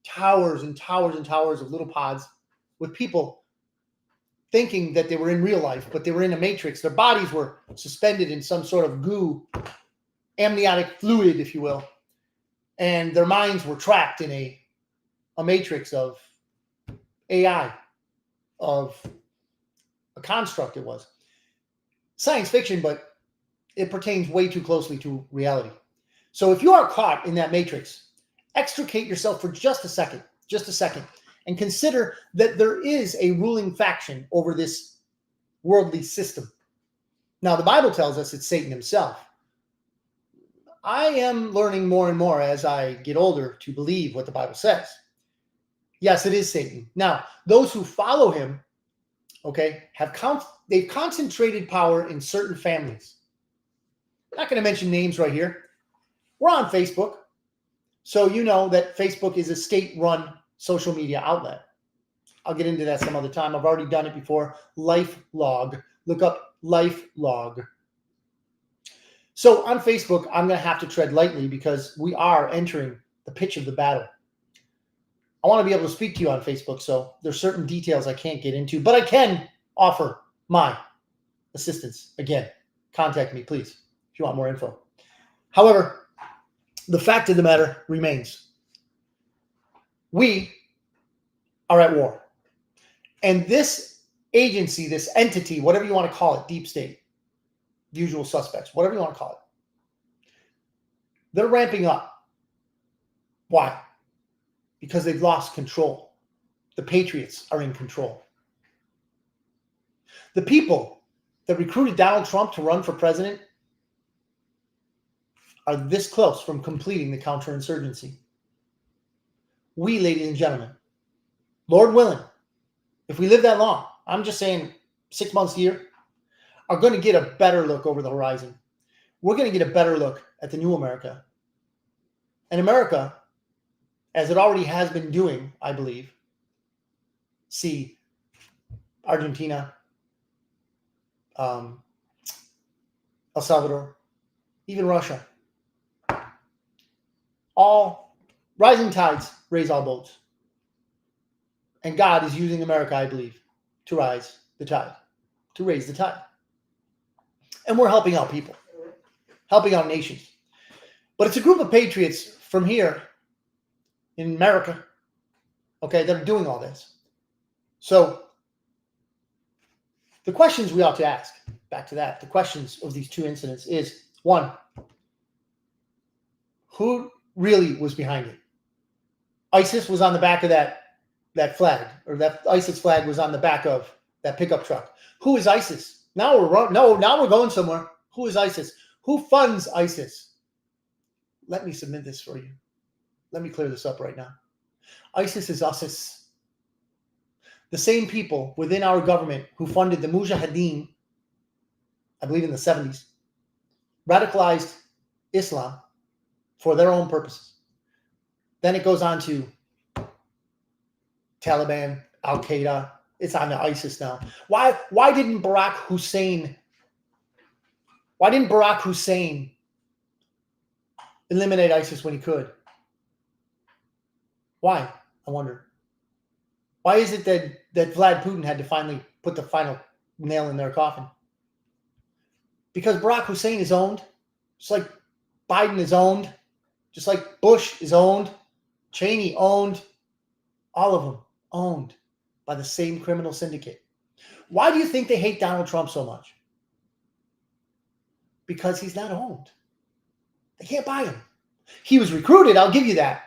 towers and towers and towers of little pods with people thinking that they were in real life, but they were in a matrix. Their bodies were suspended in some sort of goo, amniotic fluid, if you will, and their minds were trapped in a matrix of AI, of a construct. It was science fiction, but it pertains way too closely to reality. So if you are caught in that matrix, extricate yourself for just a second, and consider that there is a ruling faction over this worldly system. Now, the Bible tells us it's Satan himself. I am learning more and more as I get older to believe what the Bible says. Yes, it is Satan. Now, those who follow him, okay, they've concentrated power in certain families. I'm not going to mention names right here. We're on Facebook, so you know that Facebook is a state-run social media outlet. I'll get into that some other time. I've already done it before. LifeLog. Look up LifeLog. So on Facebook, I'm going to have to tread lightly because we are entering the pitch of the battle. I want to be able to speak to you on Facebook, so there's certain details I can't get into, but I can offer my assistance. Again, contact me, please, if you want more info. However, the fact of the matter remains. We are at war. And this agency, this entity, whatever you want to call it, deep state, usual suspects, whatever you want to call it, they're ramping up. Why? Because they've lost control. The patriots are in control. The people that recruited Donald Trump to run for president are this close from completing the counterinsurgency. We, ladies and gentlemen, Lord willing, if we live that long, I'm just saying 6 months a year, are going to get a better look over the horizon. We're going to get a better look at the new America. And America, as it already has been doing, I believe, see Argentina, El Salvador, even Russia. All rising tides raise all boats. And God is using America, I believe, to rise the tide, to raise the tide. And we're helping out people, helping out nations. But it's a group of patriots from here in America, okay, that are doing all this. So the questions we ought to ask, back to that, the questions of these two incidents is, one, who really was behind it? ISIS was on the back of that flag, or that ISIS flag was on the back of that pickup truck. Who is ISIS? Now we're going somewhere. Who is ISIS? Who funds ISIS? Let me submit this for you. Let me clear this up right now. ISIS is us. The same people within our government who funded the Mujahideen, I believe in the 70s, radicalized Islam for their own purposes. Then it goes on to Taliban, Al-Qaeda. It's on to ISIS now. Why didn't Barack Hussein eliminate ISIS when he could? Why? I wonder. Why is it that Vlad Putin had to finally put the final nail in their coffin? Because Barack Hussein is owned, just like Biden is owned, just like Bush is owned, Cheney owned, all of them owned by the same criminal syndicate. Why do you think they hate Donald Trump so much? Because he's not owned. They can't buy him. He was recruited. I'll give you that.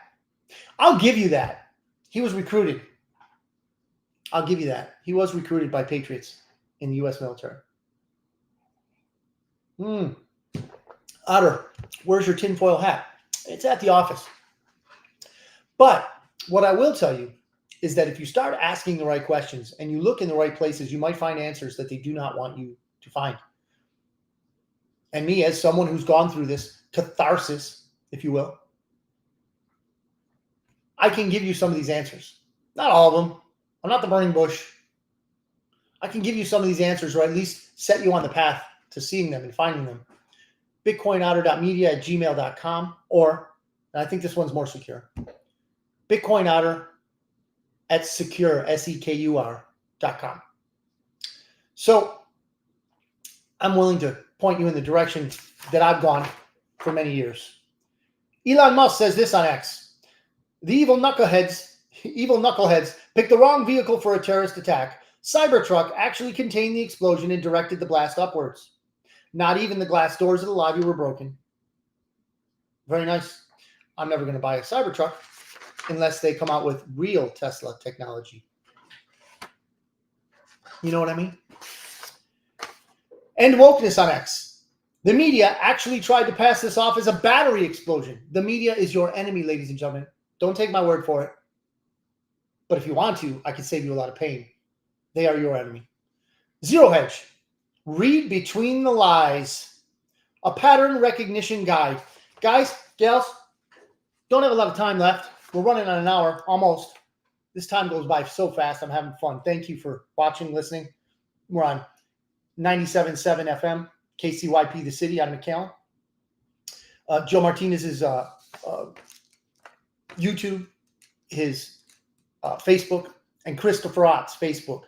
He was recruited. I'll give you that. He was recruited by patriots in the U.S. military. Otter, where's your tinfoil hat? It's at the office. But what I will tell you is that if you start asking the right questions and you look in the right places, you might find answers that they do not want you to find. And me, as someone who's gone through this catharsis, if you will, I can give you some of these answers. Not all of them. I'm not the burning bush. I can give you some of these answers, or at least set you on the path to seeing them and finding them. BitcoinOtter.media@gmail.com, or, and I think this one's more secure, BitcoinOtter@secure, SEKUR.com. So I'm willing to point you in the direction that I've gone for many years. Elon Musk says this on X: the evil knuckleheads picked the wrong vehicle for a terrorist attack. Cybertruck actually contained the explosion and directed the blast upwards. Not even the glass doors of the lobby were broken. Very nice. I'm never going to buy a Cybertruck unless they come out with real Tesla technology. You know what I mean? And wokeness on X. The media actually tried to pass this off as a battery explosion. The media is your enemy, ladies and gentlemen. Don't take my word for it. But if you want to, I can save you a lot of pain. They are your enemy. Zero Hedge. Read between the lies. A pattern recognition guide. Guys, gals, don't have a lot of time left. We're running on an hour, almost. This time goes by so fast. I'm having fun. Thank you for watching, listening. We're on 97.7 FM, KCYP, the city, out of McAllen. Joe Martinez's YouTube, his Facebook, and Christopher Ott's Facebook,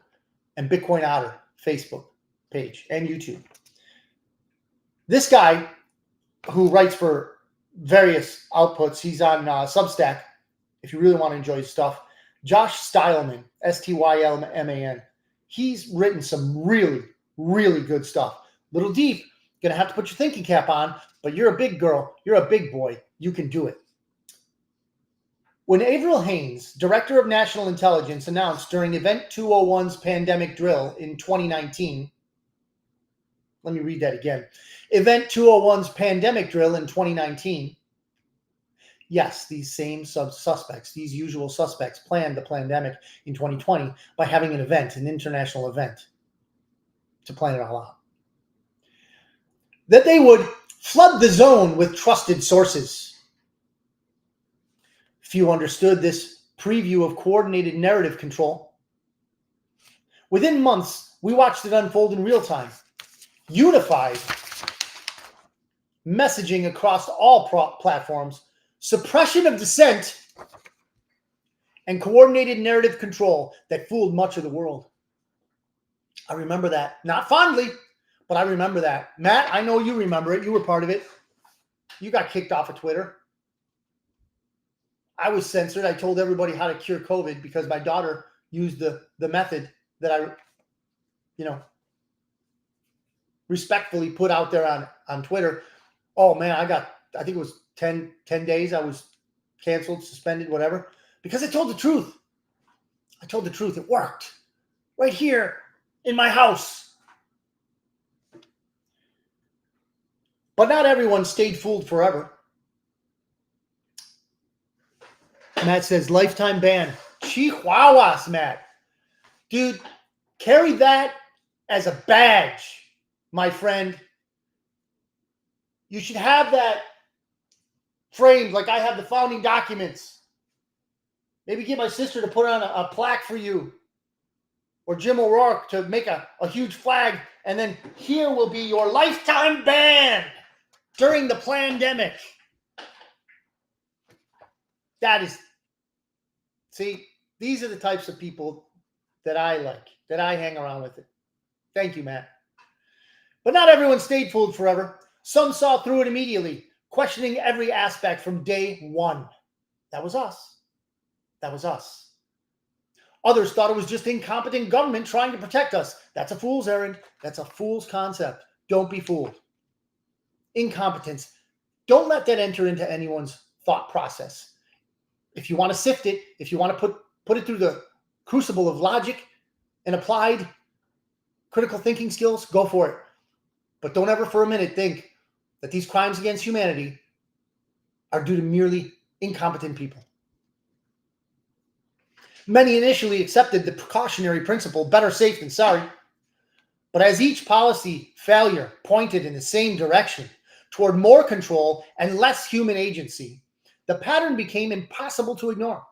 and Bitcoin Otter Facebook page and YouTube. This guy, who writes for various outputs, he's on Substack, if you really want to enjoy his stuff. Josh Stylman, Stylman. He's written some really, really good stuff. Little deep, gonna have to put your thinking cap on, but you're a big girl, you're a big boy, you can do it. When Avril Haines, Director of National Intelligence, announced during Event 201's pandemic drill in 2019, let me read that again. Event 201's pandemic drill in 2019. Yes, these same suspects, these usual suspects, planned the pandemic in 2020 by having an event, an international event, to plan it all out. That they would flood the zone with trusted sources. Few understood this preview of coordinated narrative control. Within months, we watched it unfold in real time. Unified messaging across all platforms, suppression of dissent, and coordinated narrative control that fooled much of the world. I remember that. Not fondly, but I remember that. Matt, I know you remember it. You were part of it. You got kicked off of Twitter. I was censored. I told everybody how to cure COVID because my daughter used the method that I, respectfully put out there on Twitter. Oh man, I think it was 10 days. I was canceled, suspended, whatever, because I told the truth. I told the truth. It worked right here in my house. But not everyone stayed fooled forever. Matt says, lifetime ban. Chihuahuas, Matt. Dude, carry that as a badge, my friend. You should have that framed like I have the founding documents. Maybe get my sister to put on a plaque for you. Or Jim O'Rourke to make a huge flag. And then here will be your lifetime ban during the pandemic. See, these are the types of people that I like, that I hang around with it. Thank you, Matt. But not everyone stayed fooled forever. Some saw through it immediately, questioning every aspect from day one. That was us. That was us. Others thought it was just incompetent government trying to protect us. That's a fool's errand. That's a fool's concept. Don't be fooled. Incompetence. Don't let that enter into anyone's thought process. If you want to sift it, if you want to put it through the crucible of logic and applied critical thinking skills, go for it. But don't ever for a minute think that these crimes against humanity are due to merely incompetent people. Many initially accepted the precautionary principle, better safe than sorry. But as each policy failure pointed in the same direction, toward more control and less human agency, the pattern became impossible to ignore.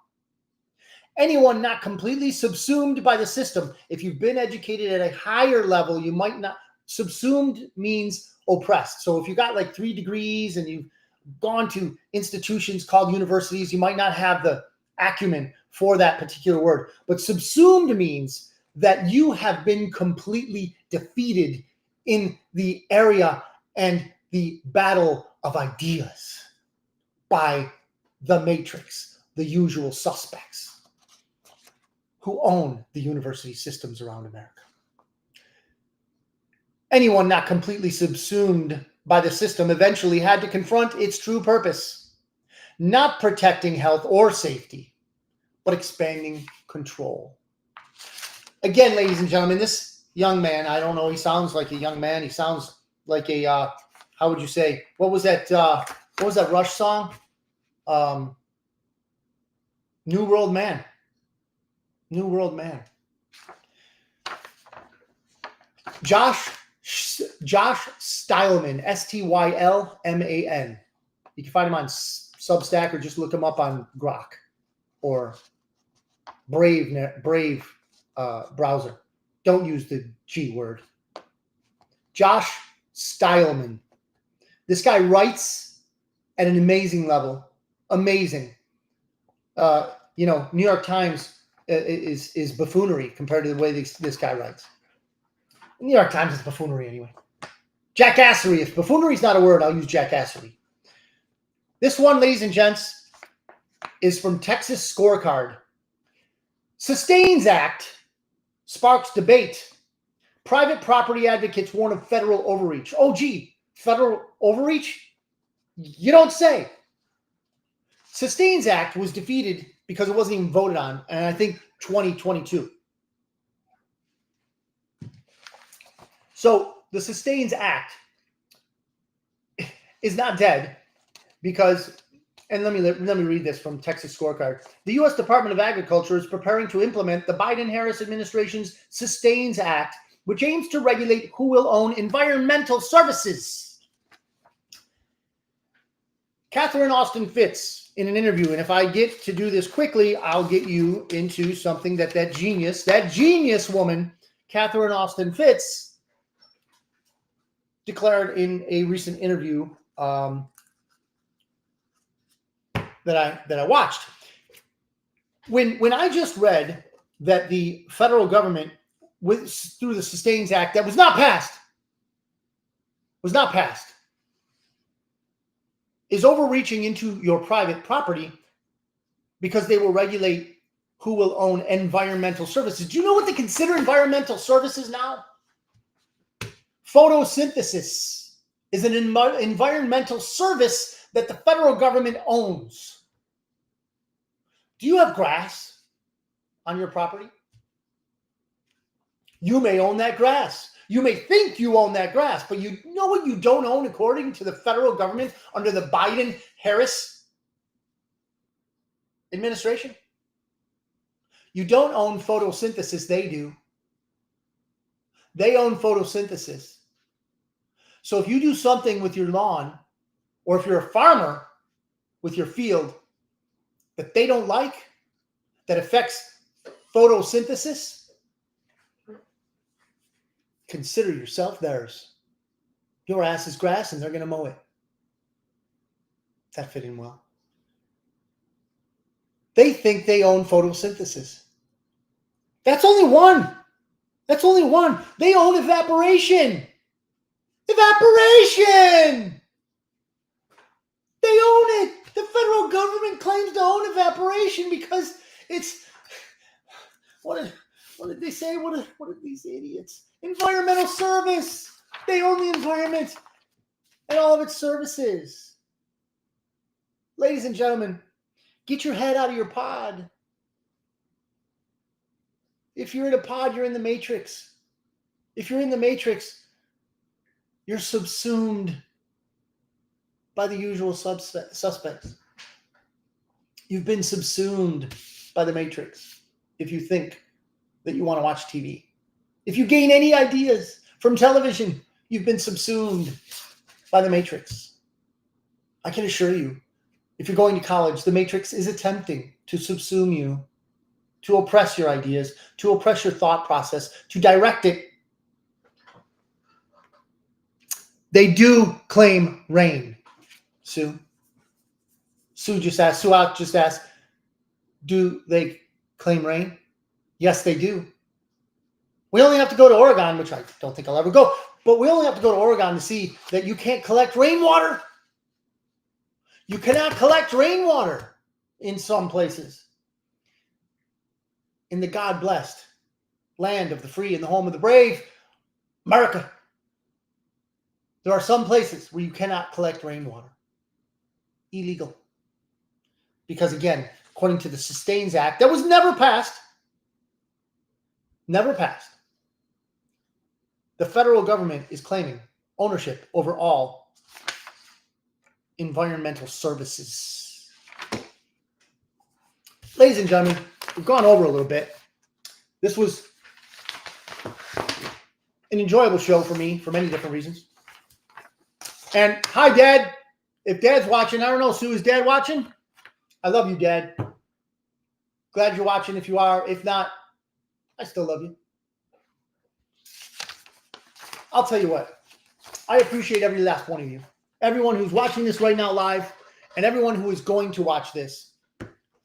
Anyone not completely subsumed by the system, if you've been educated at a higher level, you might not. Subsumed means oppressed. So if you got like 3 degrees and you've gone to institutions called universities, you might not have the acumen for that particular word. But subsumed means that you have been completely defeated in the area and the battle of ideas by the matrix, the usual suspects who own the university systems around America. Anyone not completely subsumed by the system eventually had to confront its true purpose, not protecting health or safety, but expanding control. Again, ladies and gentlemen, this young man, I don't know, he sounds like a young man. He sounds like a, how would you say, what was that Rush song? New World Man. New World Man. Josh Stylman, Stylman. You can find him on Substack or just look him up on Grok or Brave browser. Don't use the G word. Josh Stylman. This guy writes at an amazing level. Amazing. New York Times is buffoonery compared to the way this guy writes. New York Times is buffoonery anyway. Jackassery. If buffoonery is not a word, I'll use jackassery. This one, ladies and gents, is from Texas Scorecard. Sustains Act sparks debate. Private property advocates warn of federal overreach. Oh, gee, federal overreach? You don't say. Sustains Act was defeated because it wasn't even voted on, and I think 2022. So the Sustains Act is not dead because, and let me read this from Texas Scorecard. The U.S. Department of Agriculture is preparing to implement the Biden-Harris administration's Sustains Act, which aims to regulate who will own environmental services. Catherine Austin Fitts in an interview, and if I get to do this quickly, I'll get you into something that genius woman, Catherine Austin Fitts, declared in a recent interview that I watched. When I just read that the federal government, through the Sustains Act that was not passed, is overreaching into your private property because they will regulate who will own environmental services. Do you know what they consider environmental services now? Photosynthesis is an environmental service that the federal government owns. Do you have grass on your property? You may own that grass. You may think you own that grass, but you know what you don't own according to the federal government under the Biden-Harris administration? You don't own photosynthesis, they do. They own photosynthesis. So if you do something with your lawn, or if you're a farmer with your field that they don't like, that affects photosynthesis, consider yourself theirs. Your ass is grass and they're going to mow it. That fit in well. They think they own photosynthesis. That's only one. They own evaporation. Evaporation! They own it. The federal government claims to own evaporation because it's, what did they say? What are these idiots? Environmental service. They own the environment and all of its services. Ladies and gentlemen, get your head out of your pod. If you're in a pod, you're in the matrix. If you're in the matrix, you're subsumed by the usual suspects. You've been subsumed by the matrix. if you think that you want to watch TV. If you gain any ideas from television, you've been subsumed by the Matrix. I can assure you, if you're going to college, the Matrix is attempting to subsume you, to oppress your ideas, to oppress your thought process, to direct it. They do claim reign. Sue just asked, do they claim reign? Yes, they do. We only have to go to Oregon, which I don't think I'll ever go, but we only have to go to Oregon to see that you can't collect rainwater. You cannot collect rainwater in some places. In the God-blessed land of the free and the home of the brave, America, there are some places where you cannot collect rainwater. Illegal. Because again, according to the Sustains Act, that was never passed, the federal government is claiming ownership over all environmental services. Ladies and gentlemen, we've gone over a little bit. This was an enjoyable show for me for many different reasons. And hi, Dad. If Dad's watching, I don't know, Sue, is Dad watching? I love you, Dad. Glad you're watching if you are. If not, I still love you. I'll tell you what. I appreciate every last one of you. Everyone who's watching this right now live and everyone who is going to watch this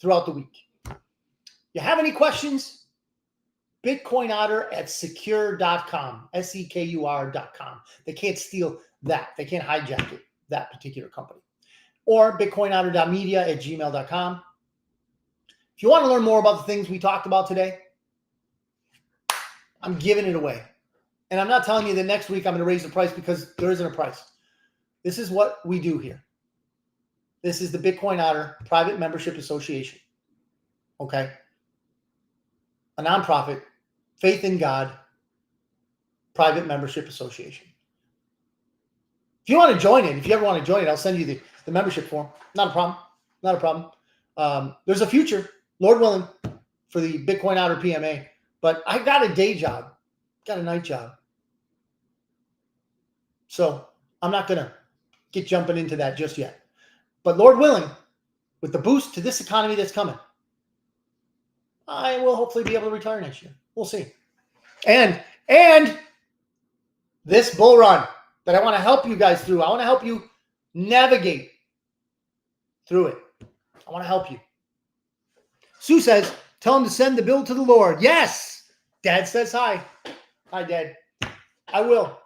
throughout the week. You have any questions? Bitcoin Otter at secure.com, SEKUR.com. They can't steal that. They can't hijack it, that particular company. Or bitcoinotter.media@gmail.com. If you want to learn more about the things we talked about today, I'm giving it away. And I'm not telling you that next week I'm going to raise the price because there isn't a price. This is what we do here. This is the Bitcoin Otter Private Membership Association. Okay? A nonprofit, faith in God, private membership association. If you want to join it, if you ever want to join it, I'll send you the membership form. Not a problem. Not a problem. There's a future, Lord willing, for the Bitcoin Otter PMA. But I got a day job. Got a night job. So I'm not going to get jumping into that just yet. But Lord willing, with the boost to this economy that's coming, I will hopefully be able to retire next year. We'll see. And this bull run that I want to help you guys through, I want to help you navigate through it. I want to help you. Sue says, tell him to send the bill to the Lord. Yes. Dad says hi. Hi, Dad. I will.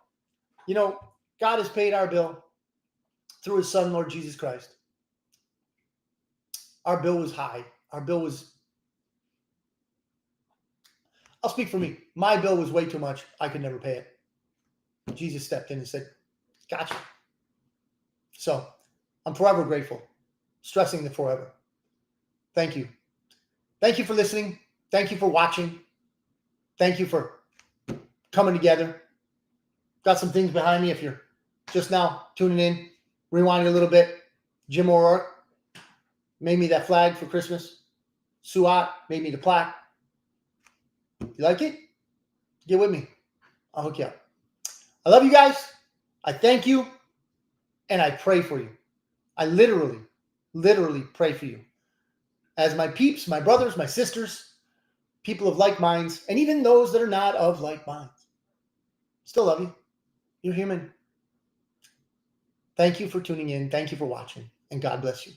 You know, God has paid our bill through his son, Lord Jesus Christ. Our bill was high. Our bill was, I'll speak for me. My bill was way too much. I could never pay it. Jesus stepped in and said, gotcha. So I'm forever grateful. Stressing the forever. Thank you. Thank you for listening. Thank you for watching. Thank you for coming together. Got some things behind me if you're just now tuning in. Rewind a little bit. Jim O'Rourke made me that flag for Christmas. Suat made me the plaque. You like it? Get with me. I'll hook you up. I love you guys. I thank you. And I pray for you. I literally pray for you. As my peeps, my brothers, my sisters, people of like minds, and even those that are not of like minds. Still love you. You're human. Thank you for tuning in. Thank you for watching. And God bless you.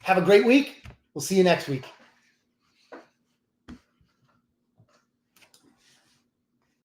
Have a great week. We'll see you next week.